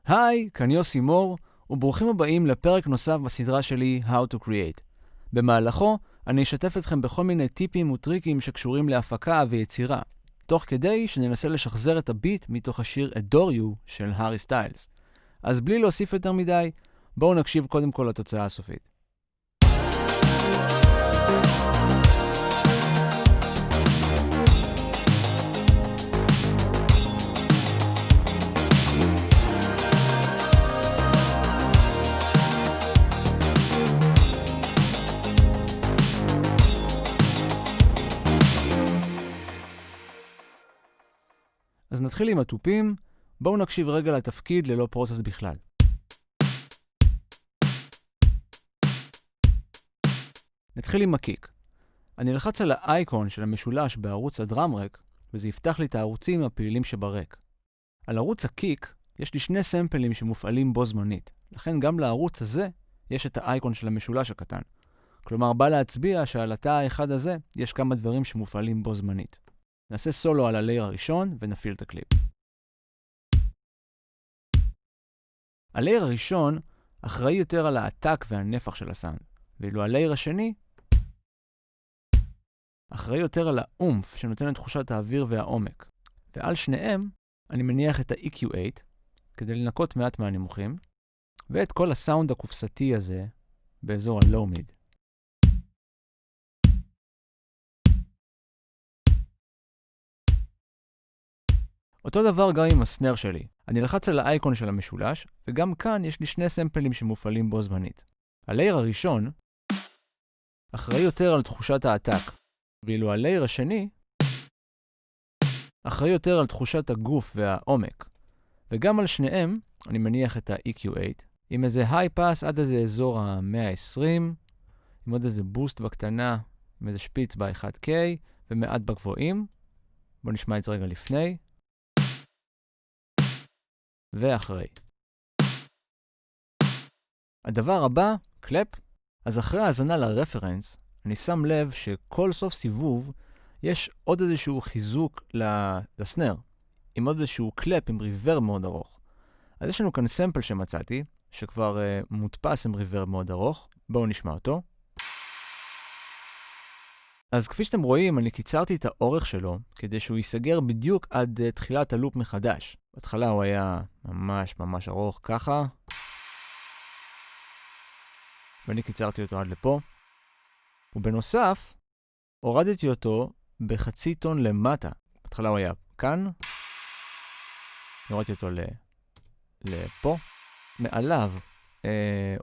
היי, כאן יוסי מור, וברוכים הבאים לפרק נוסף בסדרה שלי How to Create. במהלכו אני אשתף אתכם בכל מיני טיפים וטריקים שקשורים להפקה ויצירה, תוך כדי שננסה לשחזר את הביט מתוך השיר Adore You של הארי סטיילס. אז בלי להוסיף יותר מדי, בואו נקשיב קודם כל לתוצאה הסופית. אז נתחיל עם התופים, בואו נקשיב רגע לתפקיד ללא פרוסס בכלל. נתחיל עם הקיק. אני אלחץ על האייקון של המשולש בערוץ הדרמרק, וזה יפתח לי את הערוצים הפעילים שברק. על ערוץ הקיק יש לי שני סמפלים שמופעלים בו זמנית, לכן גם לערוץ הזה יש את האייקון של המשולש הקטן. כלומר, בא להצביע שעל התא האחד הזה יש כמה דברים שמופעלים בו זמנית. נעשה סולו על הלייר הראשון ונפעיל את הקליפ. הלייר הראשון אחראי יותר על העתק והנפח של הסאונד, ואילו הלייר השני אחראי יותר על האומף שנותן את תחושת האוויר והעומק. ועל שניהם אני מניח את ה-EQ8 כדי לנקות מעט מהנמוכים, ואת כל הסאונד הקופסתי הזה באזור ה-Low Mid. אותו דבר גם עם הסנר שלי. אני אלחץ על האייקון של המשולש, וגם כאן יש לי שני סמפלים שמופעלים בו זמנית. הלייר הראשון אחראי יותר על תחושת העתק, ואילו הלייר השני אחראי יותר על תחושת הגוף והעומק. וגם על שניהם אני מניח את ה-EQ8, עם איזה היי פאס עד איזה אזור ה-120, עם עוד איזה בוסט בקטנה, עם איזה שפיץ ב-1K, ומעט בגבוהים. בואו נשמע את זה רגע לפני. ואחרי. הדבר הבא, קלאפ. אז אחרי ההאזנה לרפרנס, אני שם לב שכל סוף סיבוב יש עוד איזשהו חיזוק לסנר, עם עוד איזשהו קלאפ עם ריברב מאוד ארוך. אז יש לנו כאן סמפל שמצאתי, שכבר מודפס עם ריברב מאוד ארוך. בואו נשמע אותו. אז כפי שאתם רואים, אני קיצרתי את האורך שלו, כדי שהוא ייסגר בדיוק עד תחילת הלופ מחדש. בהתחלה הוא היה ממש ארוך ככה. ואני קיצרתי אותו עד לפה. ובנוסף, הורדתי אותו בחצי טון למטה. בהתחלה הוא היה כאן. הורדתי אותו לפה. מעליו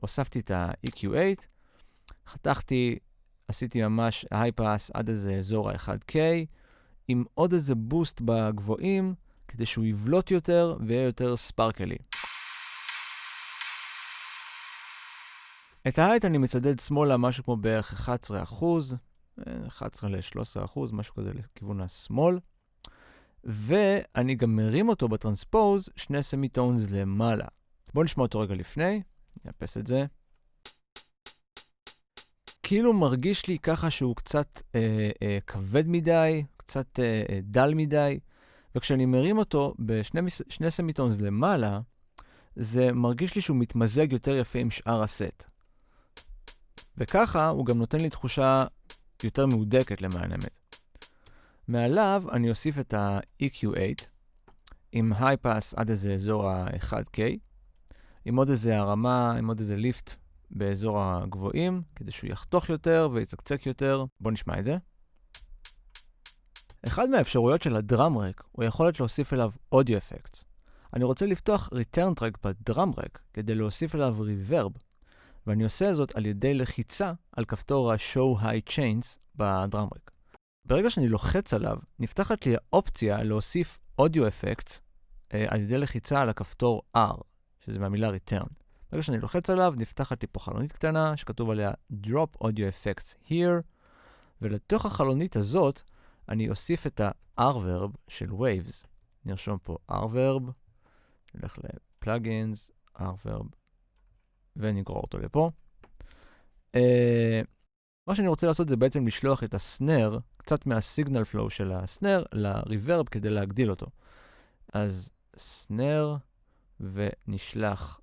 הוספתי את ה-EQ8. חתכתי, עשיתי ממש הייפאס עד איזה אזור ה-1K, עם עוד איזה בוסט בגבוהים, כדי שהוא יבלוט יותר ויהיה יותר ספרקלי. את ההייט אני מצדד שמאלה משהו כמו בערך 11%, 11 ל-13%, משהו כזה לכיוון השמאל. ואני גם מרים אותו בטרנספוז, שני סמיטונס למעלה. בואו נשמע אותו רגע לפני, נאפס את זה. כאילו מרגיש לי ככה שהוא קצת כבד מדי, קצת דל מדי, וכשאני מרים אותו בשני סמיטונס למעלה, זה מרגיש לי שהוא מתמזג יותר יפה עם שאר הסט. וככה הוא גם נותן לי תחושה יותר מהודקת למען האמת. מעליו אני אוסיף את ה-EQ8 עם הייפאס עד איזה אזור ה-1K, עם עוד איזה הרמה, עם עוד איזה ליפט באזור הגבוהים, כדי שהוא יחתוך יותר ויצקצק יותר. בואו נשמע את זה. אחד מהאפשרויות של הדרמרק הוא יכולת להוסיף אליו אודיו אפקטס. אני רוצה לפתוח return track בדרמרק כדי להוסיף אליו ריברב, ואני עושה זאת על ידי לחיצה על כפתור ה-Show High Chains בדרמרק. ברגע שאני לוחץ עליו, נפתחת לי האופציה להוסיף אודיו אפקטס על ידי לחיצה על הכפתור R, שזה מהמילה return. ברגע שאני לוחץ עליו, נפתחת לי פה חלונית קטנה שכתוב עליה Drop Audio Effects Here, ולתוך החלונית הזאת אני אוסיף את ה-R-Verb של Waves. נרשום פה R-Verb, נלך ל-Plugins, R-Verb, ונגרור אותו לפה. מה שאני רוצה לעשות זה בעצם לשלוח את הסנר, קצת מהסיגנל פלואו של הסנר, לריברב כדי להגדיל אותו. אז סנר, ונשלח,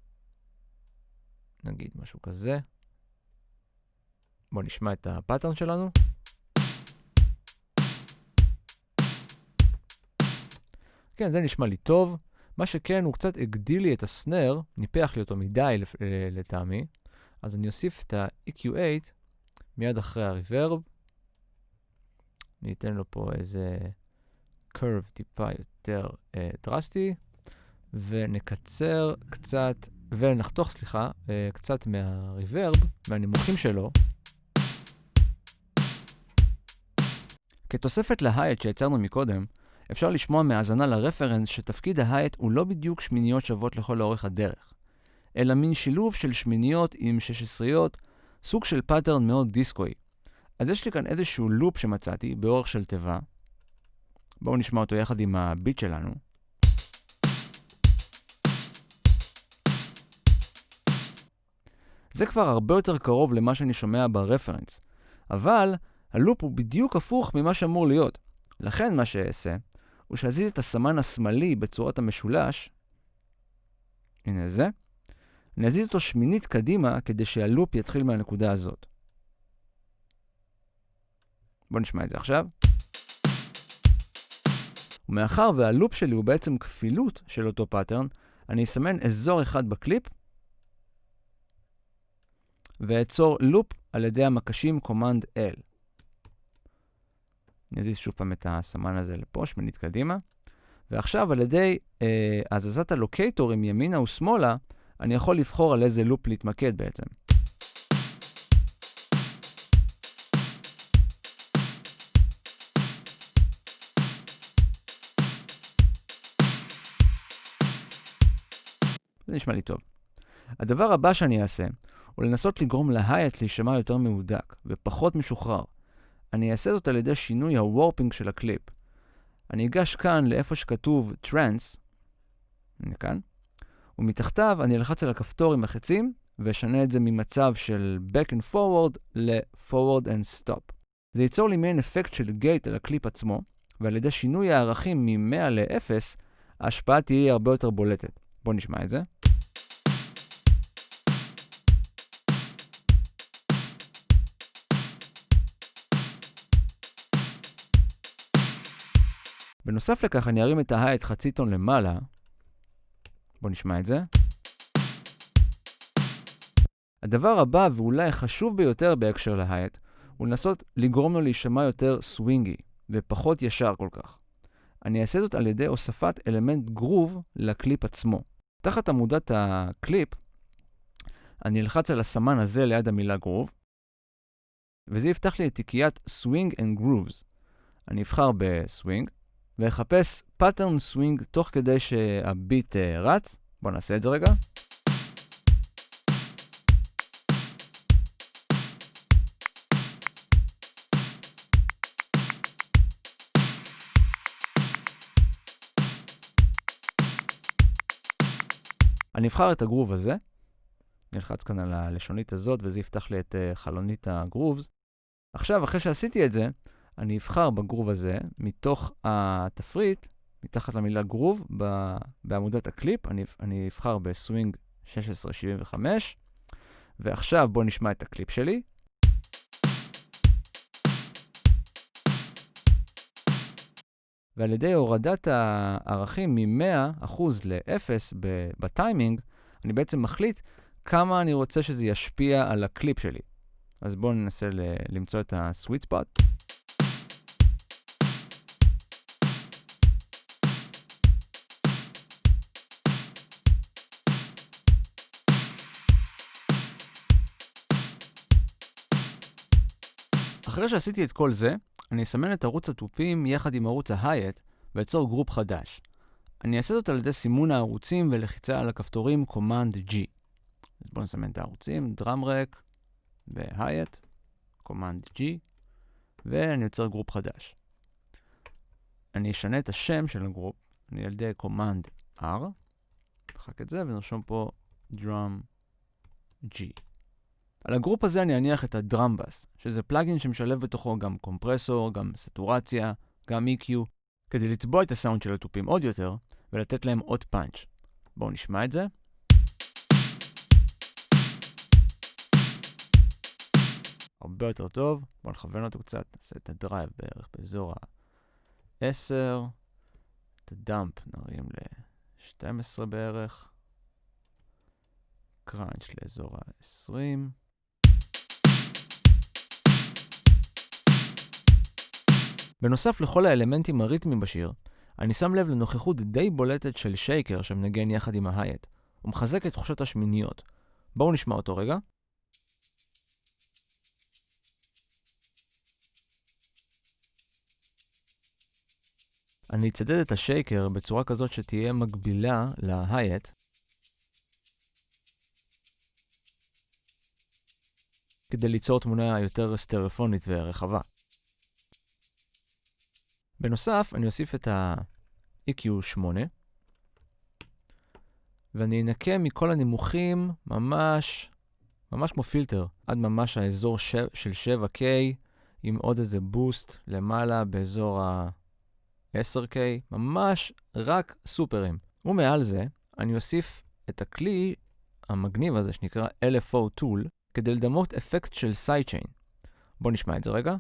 נגיד משהו כזה. בואו נשמע את הפאטרן שלנו. כן, זה נשמע לי טוב. מה שכן, הוא קצת הגדיל לי את הסנר, ניפח לי אותו מדי לטעמי. אז אני אוסיף את ה-EQ8 מיד אחרי הריברב. ניתן לו פה איזה curve טיפה יותר דרסטי, ונקצר קצת, ונחתוך, סליחה, קצת מהריברב, מהנימוכים שלו. כתוספת להייט שיצרנו מקודם, אפשר לשמוע מהאזנה לרפרנס שתפקיד ההייט הוא לא בדיוק שמיניות שוות לכל אורך הדרך, אלא מין שילוב של שמיניות עם 16יות, סוג של פאטרן מאוד דיסקוי. אז יש לי כאן איזשהו לופ שמצאתי באורך של תיבה. בואו נשמע אותו יחד עם הביט שלנו. זה כבר הרבה יותר קרוב למה שאני שומע ברפרנס, אבל הלופ הוא בדיוק הפוך ממה שאמור להיות. לכן מה שאעשה הוא שאזיז את הסמן השמאלי בצורת המשולש, הנה זה, נזיז אותו שמינית קדימה כדי שהלופ יתחיל מהנקודה הזאת. בואו נשמע את זה עכשיו. ומאחר והלופ שלי הוא בעצם כפילות של אותו פאטרן, אני אסמן אזור אחד בקליפ, ואצור לופ על ידי המקשים קומנד L. נזיז שוב פעם את הסמן הזה לפה, שמינית קדימה. ועכשיו על ידי הזזת הלוקייטורים ימינה ושמאלה, אני יכול לבחור על איזה לופ להתמקד בעצם. זה נשמע לי טוב. הדבר הבא שאני אעשה הוא לנסות לגרום להייט להישמע יותר מהודק ופחות משוחרר. אני אעשה זאת על ידי שינוי הוורפינג של הקליפ. אני אגש כאן לאיפה שכתוב Trance, הנה כאן, ומתחתיו אני אלחץ על הכפתור עם החצים, ואשנה את זה ממצב של Back and Forward ל-Forward and Stop. זה ייצור לי מעין אפקט של גייט על הקליפ עצמו, ועל ידי שינוי הערכים מ-100 ל-0, ההשפעה תהיה הרבה יותר בולטת. בואו נשמע את זה. בנוסף לכך אני ארים את ההייט חצי טון למעלה. בואו נשמע את זה. הדבר הבא ואולי חשוב ביותר בהקשר להייט, הוא לנסות לגרום לו להישמע יותר סווינגי ופחות ישר כל כך. אני אעשה זאת על ידי הוספת אלמנט גרוב לקליפ עצמו. תחת עמודת הקליפ, אני אלחץ על הסמן הזה ליד המילה גרוב, וזה יפתח לי את תיקיית Swing and Grooves. אני אבחר בסווינג, ואחפש פאטרן סווינג תוך כדי שהביט רץ. בואו נעשה את זה רגע. אני אבחר את הגרוב הזה, נלחץ כאן על הלשונית הזאת, וזה יפתח לי את חלונית הגרובס. עכשיו, אחרי שעשיתי את זה, אני אבחר בגרוב הזה, מתוך התפריט, מתחת למילה גרוב, בעמודת הקליפ, אני אבחר בסווינג 1675, ועכשיו בואו נשמע את הקליפ שלי. ועל ידי הורדת הערכים מ-100% ל-0 בטיימינג, אני בעצם מחליט כמה אני רוצה שזה ישפיע על הקליפ שלי. אז בואו ננסה למצוא את ה-sweet spot. אחרי שעשיתי את כל זה, אני אסמן את ערוץ התופים יחד עם ערוץ ההייט ואצור גרופ חדש. אני אעשה זאת על ידי סימון הערוצים ולחיצה על הכפתורים קומנד G. אז בואו נסמן את הערוצים, דרמרק והייט, קומנד G, ואני יוצר גרופ חדש. אני אשנה את השם של הגרופ, אני על ידי קומנד R, נמחק את זה ונרשום פה דרם G. על הגרופ הזה אני אניח את הדרמבס, שזה פלאגין שמשלב בתוכו גם קומפרסור, גם סטורציה, גם EQ, כדי לצבוע את הסאונד של התופים עוד יותר ולתת להם עוד פאנץ'. בואו נשמע את זה. הרבה יותר טוב. בואו נכוון אותו קצת. נעשה את הדרייב בערך באזור ה-10. את הדאמפ נרים ל-12 בערך. קראנץ' לאזור ה-20. בנוסף לכל האלמנטים הריתמיים בשיר, אני שם לב לנוכחות די בולטת של שייקר שמנגן יחד עם ההייט. הוא מחזק את תחושת השמיניות. בואו נשמע אותו רגע. אני אצדד את השייקר בצורה כזאת שתהיה מקבילה להייט. כדי ליצור תמונה יותר סטריאופונית ורחבה. בנוסף, אני אוסיף את ה-EQ8, ואני אנקה מכל הנימוכים ממש כמו פילטר, עד ממש האזור של 7K, עם עוד איזה בוסט למעלה באזור ה-10K, ממש רק סופרים. ומעל זה, אני אוסיף את הכלי המגניב הזה שנקרא LFO Tool, כדי לדמות אפקט של סיידצ'יין. בואו נשמע את זה רגע.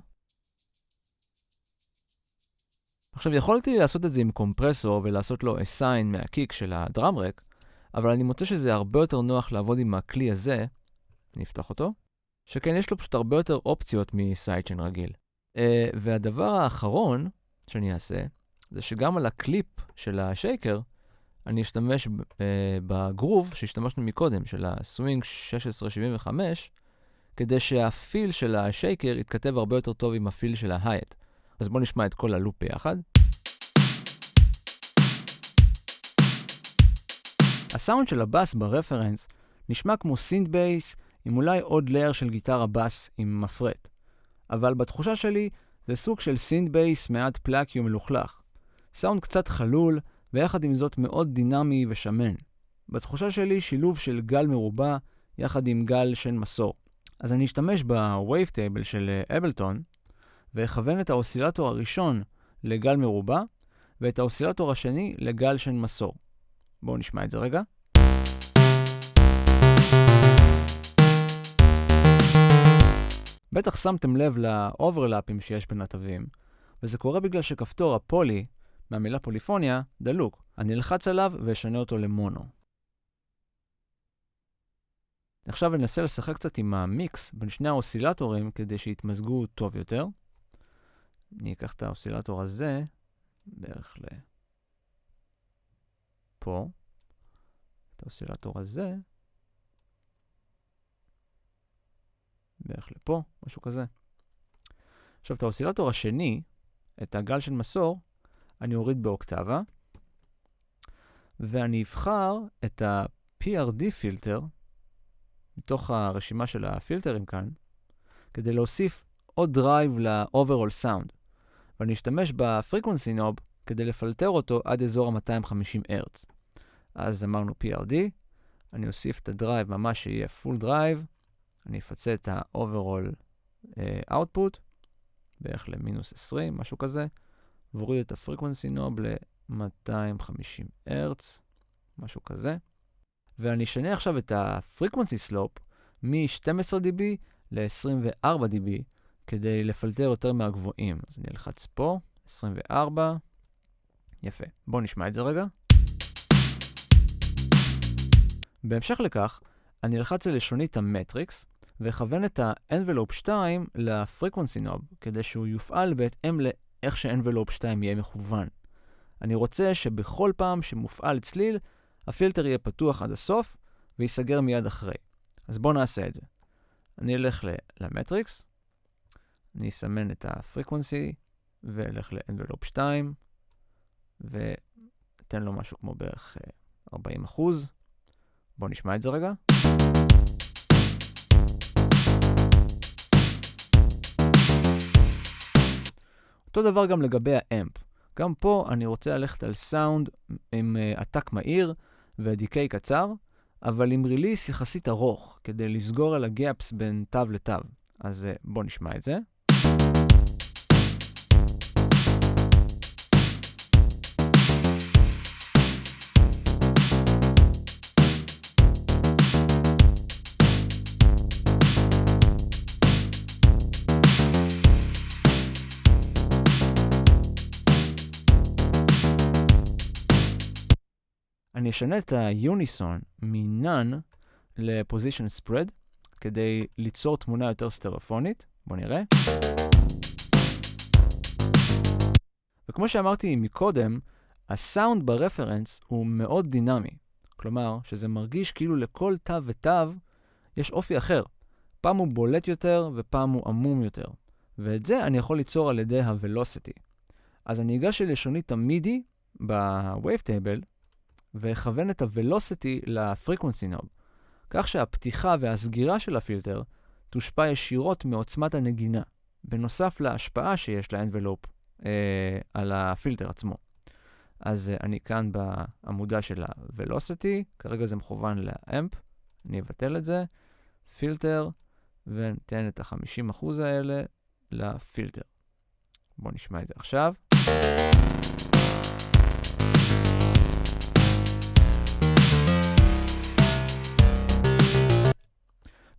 עכשיו, יכולתי לעשות את זה עם קומפרסור ולעשות לו assign מהקיק של הדראם רק, אבל אני מוצא שזה הרבה יותר נוח לעבוד עם הכלי הזה. אני אפתח אותו. שכן יש לו פשוט הרבה יותר אופציות מסיידצ'יין רגיל. והדבר האחרון שאני אעשה, זה שגם על הקליפ של השייקר, אני אשתמש בגרוב שהשתמשנו מקודם, של הסווינג 1675, כדי שהפיל של השייקר יתכתב הרבה יותר טוב עם הפיל של ההייט. אז בואו נשמע את כל הלופ ביחד. הסאונד של הבאס ברפרנס נשמע כמו סינט בייס עם אולי עוד לייר של גיטרה באס עם מפרט. אבל בתחושה שלי זה סוג של סינט בייס מעט פלאקי ומלוכלך. סאונד קצת חלול ויחד עם זאת מאוד דינמי ושמן. בתחושה שלי שילוב של גל מרובע יחד עם גל שן מסור. אז אני אשתמש בווייב טייבל של אבלטון ואכוון את האוסילטור הראשון לגל מרובע ואת האוסילטור השני לגל שן מסור. בואו נשמע את זה רגע. בטח שמתם לב לאוברלאפים שיש בין התווים, וזה קורה בגלל שכפתור הפולי, מהמילה פוליפוניה, דלוק. אני אלחץ עליו ואשנה אותו למונו. עכשיו אני אנסה לשחק קצת עם המיקס בין שני האוסילטורים כדי שיתמזגו טוב יותר. אני אקח את האוסילטור הזה בערך לפה. את האוסילטור הזה בערך לפה, משהו כזה. עכשיו את האוסילטור השני, את הגל של מסור, אני אוריד באוקטבה, ואני אבחר את ה-PRD פילטר, מתוך הרשימה של הפילטרים כאן, כדי להוסיף עוד דרייב ל-overall sound. ואני אשתמש ב-frequency knob כדי לפלטר אותו עד אזור ה-250 הרץ. אז אמרנו PRD, אני אוסיף את הדרייב ממש שיהיה full drive, אני אפצה את ה-overall output, בערך למינוס 20, משהו כזה, ואוריד את ה-frequency knob ל-250 הרץ, משהו כזה. ואני אשנה עכשיו את ה-frequency slope מ-12 dB ל-24 dB, כדי לפלטר יותר מהגבוהים. אז אני אלחץ פה, 24. יפה. בואו נשמע את זה רגע. בהמשך לכך, אני אלחץ על לשונית המטריקס, ואכוון את ה-envelope 2 ל-frequency knob, כדי שהוא יופעל בהתאם לאיך ש-envelope 2 יהיה מכוון. אני רוצה שבכל פעם שמופעל צליל, הפילטר יהיה פתוח עד הסוף, ויסגר מיד אחרי. אז בואו נעשה את זה. אני אלך למטריקס, אני אסמן את ה-frequency, ואלך ל-envelope 2, ואתן לו משהו כמו בערך 40%. בואו נשמע את זה רגע. אותו דבר גם לגבי האמפ. גם פה אני רוצה ללכת על סאונד עם עתק מהיר ודיקיי קצר, אבל עם ריליס יחסית ארוך, כדי לסגור על הגאפס בין תו לתו. אז בואו נשמע את זה. אני אשנה את ה-Unison מ-None ל-Position Spread, כדי ליצור תמונה יותר סטריאופונית. בואו נראה. וכמו שאמרתי מקודם, הסאונד ברפרנס הוא מאוד דינמי. כלומר, שזה מרגיש כאילו לכל תו ותו יש אופי אחר. פעם הוא בולט יותר ופעם הוא עמום יותר. ואת זה אני יכול ליצור על ידי ה-Velocity. אז אני אגש ללשונית ה-MIDI ב-Wavetable, ואכוון את ה-Velocity ל-Frequency Knob. כך שהפתיחה והסגירה של הפילטר תושפע ישירות מעוצמת הנגינה, בנוסף להשפעה שיש ל-Envelope על הפילטר עצמו. אז אני כאן בעמודה של ה-Velocity, כרגע זה מכוון ל-Amp, אני אבטל את זה, פילטר, ונתן את ה-50% האלה לפילטר. בואו נשמע את זה עכשיו.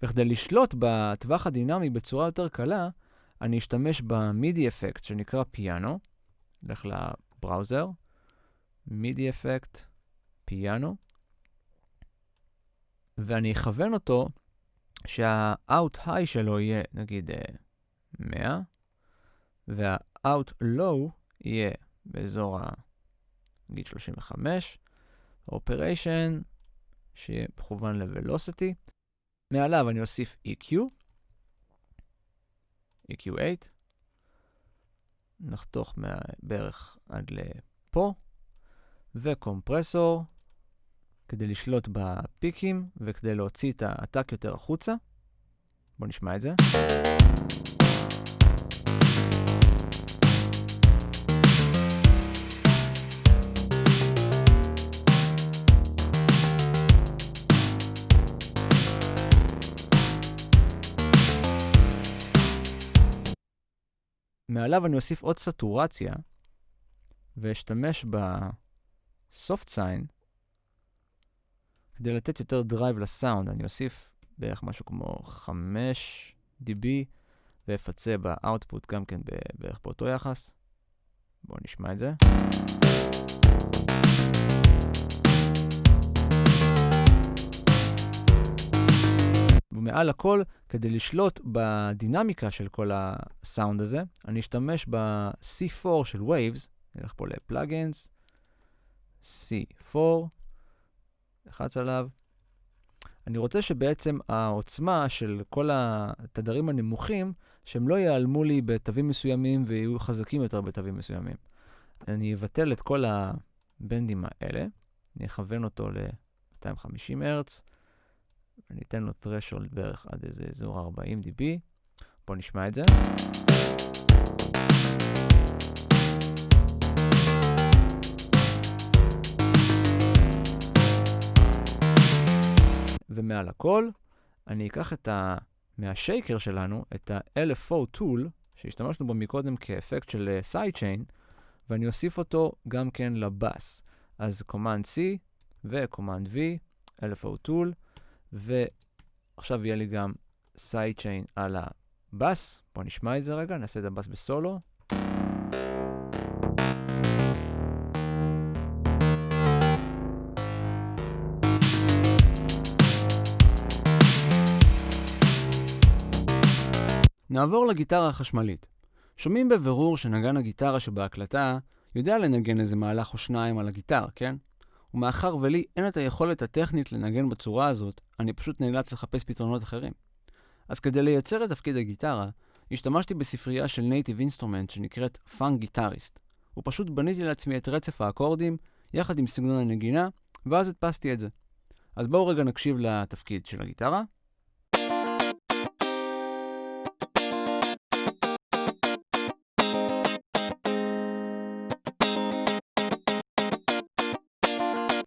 וכדי לשלוט בטווח הדינמי בצורה יותר קלה, אני אשתמש ב-MIDI אפקט שנקרא פיאנו. נלך לבראוזר, MIDI אפקט, פיאנו, ואני אכוון אותו שה-out high שלו יהיה נגיד 100, וה-out low יהיה באזור נגיד 35, operation שיהיה מכוון ל-velocity. מעליו אני אוסיף EQ, EQ8, נחתוך בערך עד לפה, וקומפרסור, כדי לשלוט בפיקים וכדי להוציא את העתק יותר החוצה. בואו נשמע את זה. מעליו אני אוסיף עוד סטורציה, ואשתמש ב-soft sign, כדי לתת יותר דרייב לסאונד. אני אוסיף בערך משהו כמו 5 dB, ואפצה באוטפוט גם כן בערך באותו יחס. בואו נשמע את זה. ומעל הכל, כדי לשלוט בדינמיקה של כל הסאונד הזה, אני אשתמש ב-C4 של Waves, נלך פה לפלאגינס, C4, לחץ עליו. אני רוצה שבעצם העוצמה של כל התדרים הנמוכים, שהם לא ייעלמו לי בתווים מסוימים ויהיו חזקים יותר בתווים מסוימים. אני אבטל את כל הבנדים האלה, אני אכוון אותו ל-250 הרץ, אני אתן לו threshold בערך עד איזה אזור 40 dB. בואו נשמע את זה. ומעל הכל, אני אקח מהשייקר שלנו, את ה-LFO tool, שהשתמשנו בו מקודם כאפקט של sidechain, ואני אוסיף אותו גם כן לבאס. אז Command C ו-Command V, LFO tool, ועכשיו יהיה לי גם sidechain על הבאס. בואו נשמע את זה רגע, נעשה את הבאס בסולו. נעבור לגיטרה החשמלית. שומעים בבירור שנגן הגיטרה שבהקלטה יודע לנגן איזה מהלך או שניים על הגיטר, כן? ומאחר ולי אין את היכולת הטכנית לנגן בצורה הזאת, אני פשוט נאלץ לחפש פתרונות אחרים. אז כדי לייצר את תפקיד הגיטרה, השתמשתי בספרייה של Native Instrument שנקראת Funk Guitarist. ופשוט בניתי לעצמי את רצף האקורדים יחד עם סגנון הנגינה, ואז הדפסתי את זה. אז בואו רגע נקשיב לתפקיד של הגיטרה.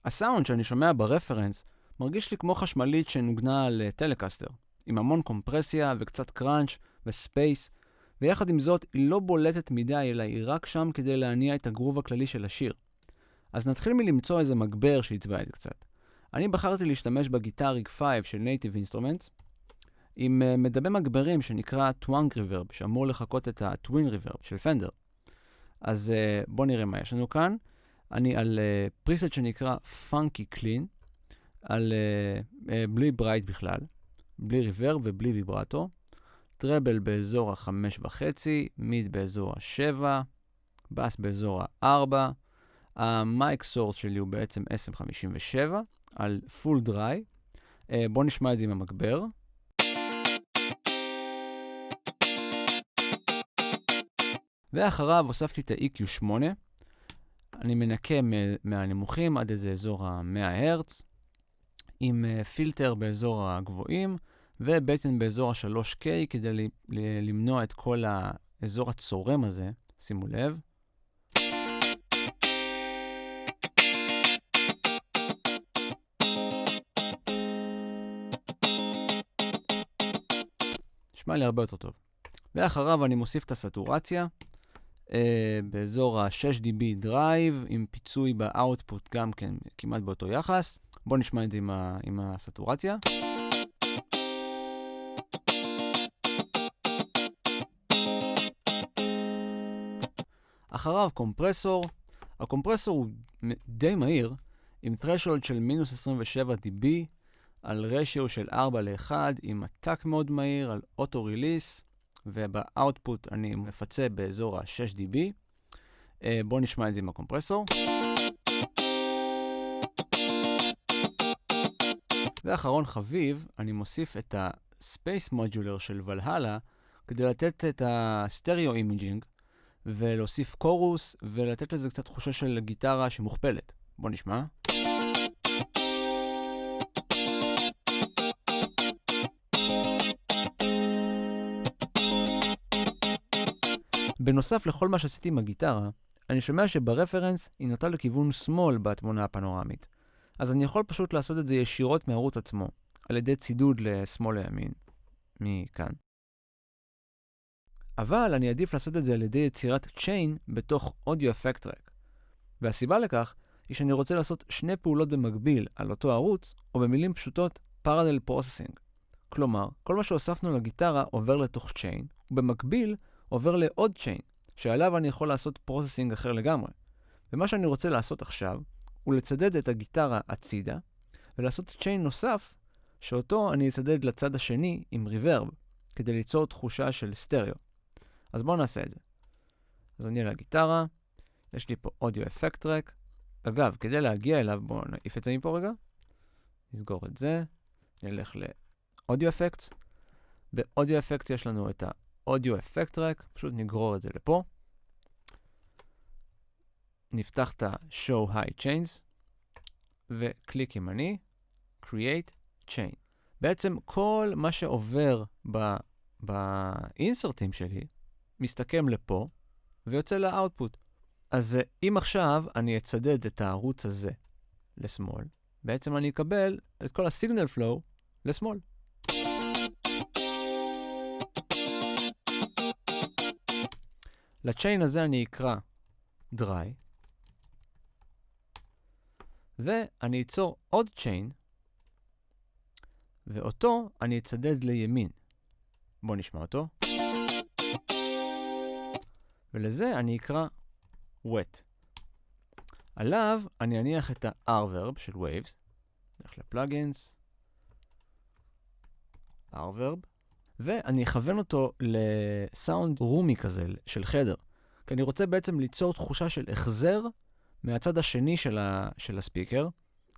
הסאונד שאני שומע ברפרנס מרגיש לי כמו חשמלית שנוגנה על טלקסטר, עם המון קומפרסיה וקצת קראנץ' וספייס, ויחד עם זאת היא לא בולטת מדי, אלא היא רק שם כדי להניע את הגרוב הכללי של השיר. אז נתחיל מלמצוא איזה מגבר שיצבע את זה קצת. אני בחרתי להשתמש בגיטר ריג 5 של Native Instruments, עם מדמה מגברים שנקרא Twang Reverb, שאמור לחכות את ה-Twin Reverb של פנדר. אז בואו נראה מה יש לנו כאן. אני על פריסט שנקרא Funky Clean, בלי ברייט בכלל, בלי ריברב ובלי ויברטו, טראבל באזור ה-5.5, מיד באזור ה-7, בס באזור ה-4, המייק סורס שלי הוא בעצם SM57 על פול דריי. בואו נשמע את זה עם המגבר. ואחריו הוספתי את ה-EQ8. אני מנקה מהנמוכים עד איזה אזור ה-100 הרץ, עם פילטר באזור הגבוהים, ובעצם באזור ה-3K כדי למנוע את כל האזור הצורם הזה. שימו לב. נשמע לי הרבה יותר טוב. ואחריו אני מוסיף את הסטורציה, באזור ה-6dB דרייב, עם פיצוי באוטפוט גם כן כמעט באותו יחס. בואו נשמע את זה עם הסטורציה. אחריו קומפרסור. הקומפרסור הוא די מהיר, עם threshold של מינוס 27 dB, על רשיו של 4:1, עם עתק מאוד מהיר, על אוטו ריליס, ובאוטפוט אני מפצה באזור ה-6dB. בואו נשמע את זה עם הקומפרסור. ואחרון חביב, אני מוסיף את ה-Space Modular של ולהלה, כדי לתת את הסטריאו אימג'ינג, ולהוסיף קורוס, ולתת לזה קצת תחושה של גיטרה שמוכפלת. בואו נשמע. בנוסף לכל מה שעשיתי עם הגיטרה, אני שומע שברפרנס היא נוטה לכיוון שמאל בתמונה הפנורמית. אז אני יכול פשוט לעשות את זה ישירות מהערוץ עצמו, על ידי צידוד לשמאל לימין, מכאן. אבל אני עדיף לעשות את זה על ידי יצירת צ'יין בתוך אודיו אפקט טרק. והסיבה לכך היא שאני רוצה לעשות שני פעולות במקביל על אותו ערוץ, או במילים פשוטות parallel processing. כלומר, כל מה שהוספנו לגיטרה עובר לתוך צ'יין, ובמקביל עובר לעוד צ'יין, שעליו אני יכול לעשות פרוססינג אחר לגמרי. ומה שאני רוצה לעשות עכשיו, הוא לצדד את הגיטרה הצידה, ולעשות צ'יין נוסף, שאותו אני אצדד לצד השני עם ריברב, כדי ליצור תחושה של סטריאו. אז בואו נעשה את זה. אז אני על הגיטרה, יש לי פה אודיו אפקט טרק. אגב, כדי להגיע אליו, בואו נעיף את זה מפה רגע. נסגור את זה, נלך לאודיו אפקט. באודיו אפקט יש לנו את האודיו אפקט טרק, פשוט נגרור את זה לפה. נפתח את ה-Show High Chains, וקליק ימני, Create Chain. בעצם כל מה שעובר באינסרטים שלי, מסתכם לפה, ויוצא לאוטפוט. אז אם עכשיו אני אצדד את הערוץ הזה לשמאל, בעצם אני אקבל את כל הסיגנל פלואו לשמאל. לצ'יין הזה אני אקרא dry, ואני אצור עוד צ'יין, ואותו אני אצדד לימין. בואו נשמע אותו. ולזה אני אקרא wet. עליו אני אניח את ה-R-verb של waves. נלך לפלאגינס, R-verb, ואני אכוון אותו לסאונד רומי כזה של חדר. כי אני רוצה בעצם ליצור תחושה של החזר מהצד השני של הספיקר,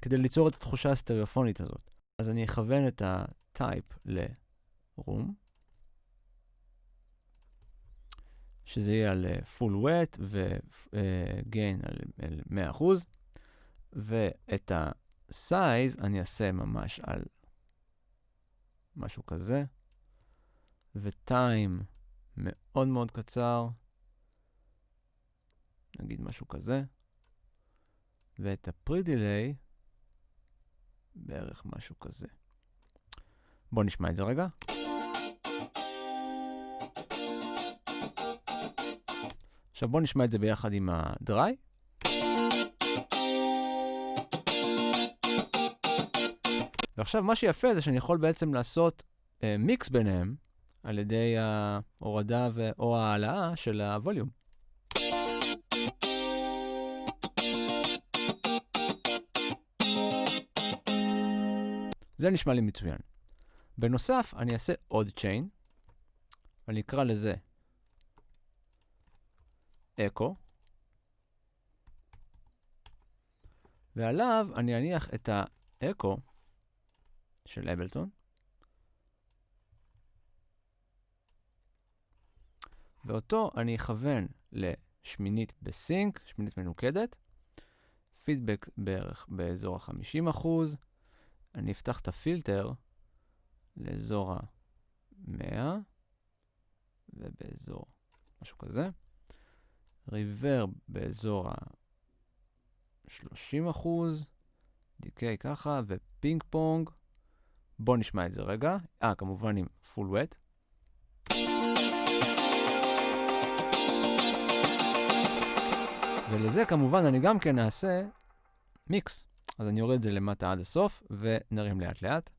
כדי ליצור את התחושה הסטריאופונית הזאת. אז אני אכוון את ה-type ל-room, שזה יהיה על full wet ו-gain על 100%, ואת ה-size אני אעשה ממש על משהו כזה, ו-time מאוד מאוד קצר, נגיד משהו כזה, ואת ה-pre-delay בערך משהו כזה. בואו נשמע את זה רגע. עכשיו בואו נשמע את זה ביחד עם ה-dry. ועכשיו מה שיפה זה שאני יכול בעצם לעשות מיקס ביניהם על ידי ההורדה או העלאה של הווליום. זה נשמע לי מצוין. בנוסף, אני אעשה עוד chain, ואני אקרא לזה echo, ועליו אני אניח את האקו של אבלטון, ואותו אני אכוון לשמינית בסינק, שמינית מנוקדת, פידבק בערך באזור ה-50%, אני אפתח את הפילטר לאזור ה-100, ובאזור משהו כזה, ריברב באזור ה-30%, דיקיי ככה, ופינג פונג. בואו נשמע את זה רגע. כמובן עם full wet. ולזה כמובן אני גם כן אעשה מיקס. אז אני יורד את זה למטה עד הסוף, ונרים לאט לאט.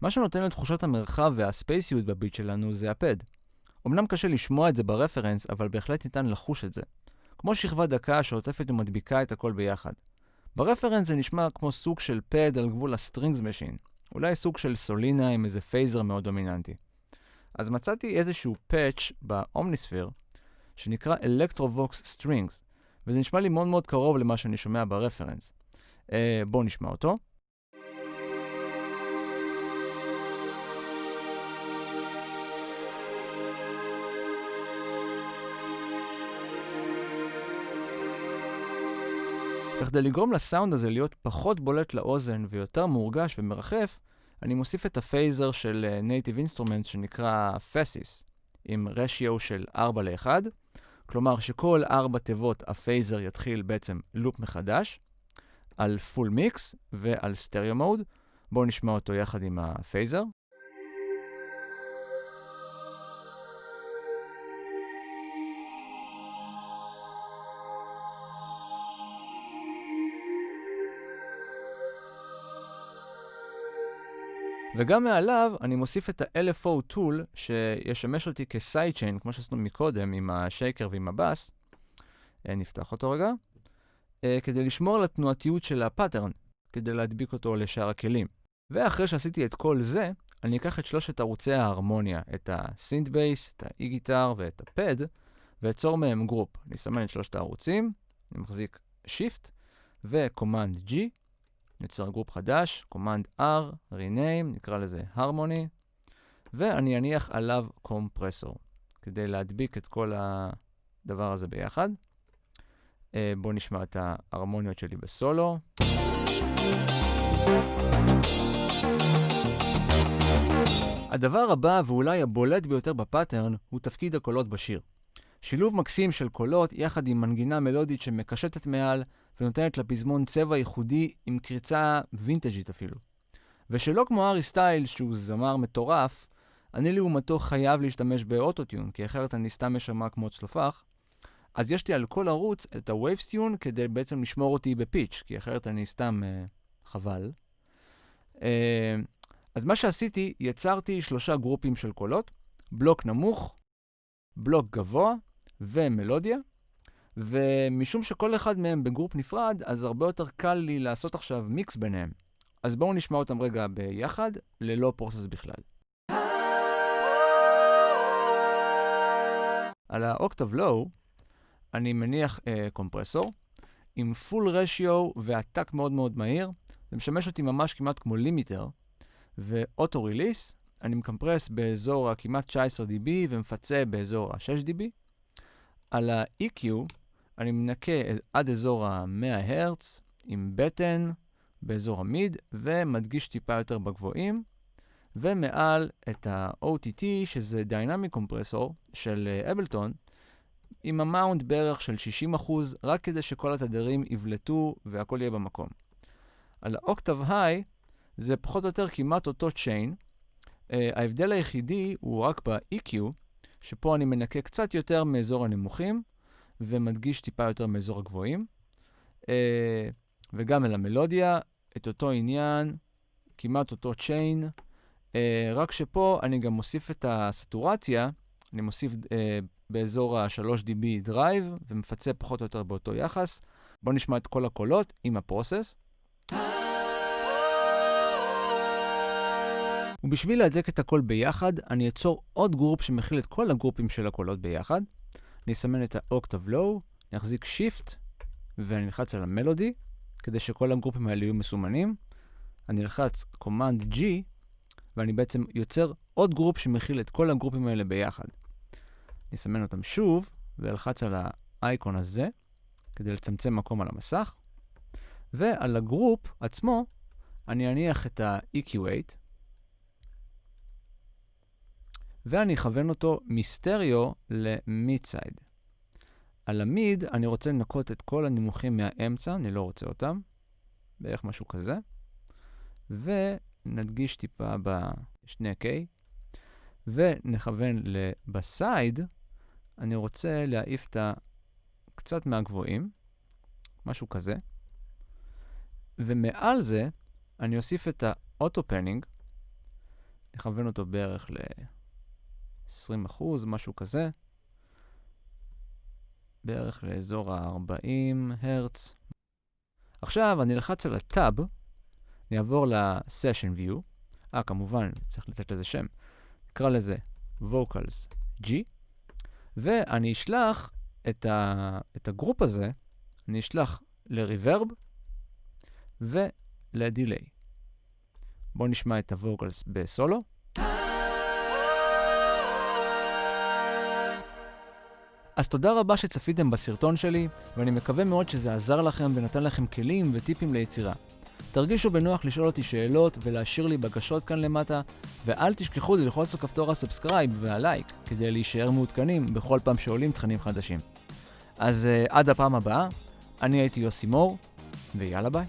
מה שנותן את תחושת המרחב והספייסיות בביט שלנו זה הפד. אמנם קשה לשמוע את זה ברפרנס, אבל בהחלט ניתן לחוש את זה. כמו שכבה דקה שעוטפת ומדביקה את הכל ביחד. ברפרנס זה נשמע כמו סוג של פד על גבול הסטרינגס משין. אולי סוג של סולינה עם איזה פייזר מאוד דומיננטי. אז מצאתי איזשהו פאץ' באומניספיר, שנקרא Electrovox Strings, וזה נשמע לי מאוד מאוד קרוב למה שאני שומע ברפרנס. בואו נשמע אותו. כדי לגרום לסאונד הזה להיות פחות בולט לאוזן ויותר מורגש ומרחף, אני מוסיף את הפייזר של Native Instruments שנקרא Fasis, עם רשיו של 4:1, כלומר שכל 4 תיבות הפייזר יתחיל בעצם לופ מחדש, על Full Mix ועל Stereo Mode. בואו נשמע אותו יחד עם הפייזר. וגם מעליו אני מוסיף את ה-LFO tool שישמש אותי כ-sidechain, כמו שעשינו מקודם עם השייקר ועם הבאס. נפתח אותו רגע. כדי לשמור על התנועתיות של הפאטרן, כדי להדביק אותו לשאר הכלים. ואחרי שעשיתי את כל זה, אני אקח את 3 ערוצי ההרמוניה, את הסינט בייס, את האי-גיטר ואת הפד, ואצור מהם גרופ. אני אסמן את 3 הערוצים, אני מחזיק Shift ו-Command G, ניצר גרופ חדש, Command R, Rename, נקרא לזה Harmony, ואני אניח עליו קומפרסור, כדי להדביק את כל הדבר הזה ביחד. בואו נשמע את ההרמוניות שלי בסולו. הדבר הבא ואולי הבולט ביותר בפאטרן הוא תפקיד הקולות בשיר. שילוב מקסים של קולות יחד עם מנגינה מלודית שמקשטת מעל ונותנת לפזמון צבע ייחודי עם קריצה וינטג'ית אפילו. ושלא כמו ארי סטיילס שהוא זמר מטורף, אני לעומתו חייב להשתמש באוטוטיון, כי אחרת אני סתם משמע כמו צלופח. אז יש לי על כל ערוץ את ה-Waves-Tune כדי בעצם לשמור אותי בפיץ', כי אחרת אני סתם חבל. אז מה שעשיתי, יצרתי 3 גרופים של קולות, בלוק נמוך, בלוק גבוה ומלודיה, ומשום שכל אחד מהם בגרופ נפרד, אז הרבה יותר קל לי לעשות עכשיו מיקס ביניהם. אז בואו נשמע אותם רגע ביחד, ללא פרוסס בכלל. על האוקטב לואו, אני מניח קומפרסור, עם פול רשיו ועתק מאוד מאוד מהיר. זה משמש אותי ממש כמעט כמו לימיטר, ואוטו ריליס, אני מקמפרס באזור כמעט 19 dB ומפצה באזור ה-6 dB. על ה-EQ, אני מנקה עד אזור ה-100 הרץ, עם בטן באזור המיד, ומדגיש טיפה יותר בגבוהים, ומעל את ה-OTT, שזה דיינמיק קומפרסור של אבלטון, עם המאונט בערך של 60%, רק כדי שכל התדרים יבלטו והכל יהיה במקום. על האוקטב היי, זה פחות או יותר כמעט אותו צ'יין. ההבדל היחידי הוא רק ב-EQ, שפה אני מנקה קצת יותר מאזור הנמוכים, ומדגיש טיפה יותר מאזור הגבוהים. וגם אל המלודיה, את אותו עניין, כמעט אותו צ'יין, רק שפה אני גם מוסיף את הסטורציה אני מוסיף באזור ה-3 dB דרייב, ומפצה פחות או יותר באותו יחס. בואו נשמע את כל הקולות עם הפרוסס. ובשביל להדק את הכל ביחד, אני אצור עוד גרופ שמכיל את כל הגרופים של הקולות ביחד. אני אסמן את ה-Octave Low, אני אחזיק Shift, ואני אלחץ על המלודי, כדי שכל הגרופים האלה יהיו מסומנים. אני אלחץ Command G, ואני בעצם יוצר עוד גרופ שמכיל את כל הגרופים האלה ביחד. אני אסמן אותם שוב, ואלחץ על האייקון הזה, כדי לצמצם מקום על המסך. ועל הגרופ עצמו, אני אניח את ה-EQ8, ואני אכוון אותו מסטריאו למיד-סייד. על המיד אני רוצה לנקות את כל הנימוכים מהאמצע, אני לא רוצה אותם, בערך משהו כזה. ונדגיש טיפה בשני K, ונכוון בסייד, אני רוצה להעיף את קצת מהגבוהים, משהו כזה. ומעל זה אני אוסיף את האוטו-פנינג, נכוון אותו בערך ל-20%, משהו כזה. בערך לאזור ה-40 הרץ. עכשיו אני אלחץ על הטאב, אני אעבור ל-Session View. כמובן, צריך לתת לזה שם. נקרא לזה Vocals G, ואני אשלח את הגרופ הזה, אני אשלח ל-Reverb ול-Delay. בואו נשמע את ה-Vocals בסולו. אז תודה רבה שצפיתם בסרטון שלי, ואני מקווה מאוד שזה עזר לכם ונתן לכם כלים וטיפים ליצירה. תרגישו בנוח לשאול אותי שאלות ולהשאיר לי בקשות כאן למטה, ואל תשכחו ללחוץ על כפתור הסאבסקרייב והלייק, כדי להישאר מעודכנים בכל פעם שעולים תכנים חדשים. אז עד הפעם הבאה, אני הייתי יוסי מור, ויאללה ביי.